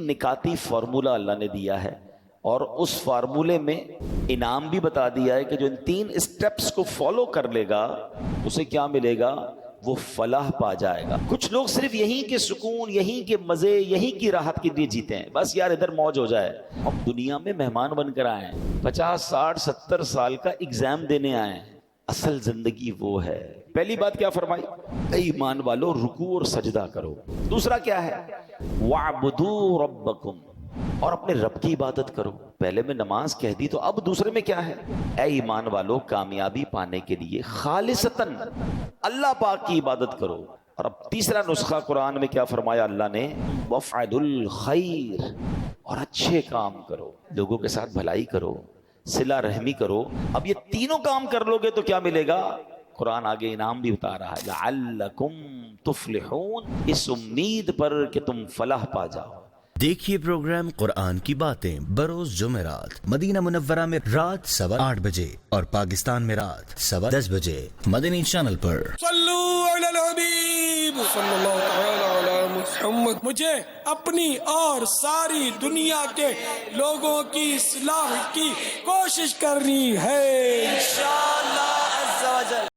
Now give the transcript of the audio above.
نکاتی formula اللہ نے دیا ہے، اور اس فارمولے میں انعام بھی بتا دیا ہے کہ جو ان 3 اسٹیپس کو فالو کر لے گا اسے کیا ملے گا، وہ فلاح پا جائے گا۔ کچھ لوگ صرف یہیں کے سکون، یہیں کے مزے، یہیں کی راحت کے لیے جیتے ہیں، بس یار ادھر موج ہو جائے۔ ہم دنیا میں مہمان بن کر آئے ہیں، 50 60 70 سال کا ایگزام دینے آئے ہیں، اصل زندگی وہ ہے۔ پہلی بات کیا فرمائی؟ اے ایمان والو رکوع اور سجدہ کرو۔ دوسرا کیا ہے؟ وَاعْبُدُوا رَبَّكُمْ، اور اپنے رب کی عبادت کرو۔ پہلے میں نماز کہہ دی تو اب دوسرے میں کیا ہے؟ اے ایمان والو کامیابی پانے کے لیے خالصتاً اللہ پاک کی عبادت کرو۔ اور اب تیسرا نسخہ قرآن میں کیا فرمایا اللہ نے؟ وَافْعَلُوا الْخَيْرَ، اور اچھے کام کرو، لوگوں کے ساتھ بھلائی کرو، صلہ رحمی کرو۔ اب یہ تینوں کام کر لو گے تو کیا ملے گا؟ قرآن آگے انعام بھی بتا رہا ہے، لَعَلَّكُمْ تُفْلِحُونَ، اس امید پر کہ تم فلاح پا جاؤ۔ دیکھیے پروگرام قرآن کی باتیں بروز جمعرات مدینہ منورہ میں رات 8:15 بجے اور پاکستان میں رات 10:15 بجے مدنی چینل پر۔ صلو علی الحبیب صلی اللہ تعالی علی محمد۔ مجھے اپنی اور ساری دنیا کے لوگوں کی اصلاح کی کوشش کرنی ہے انشاءاللہ عز و جل۔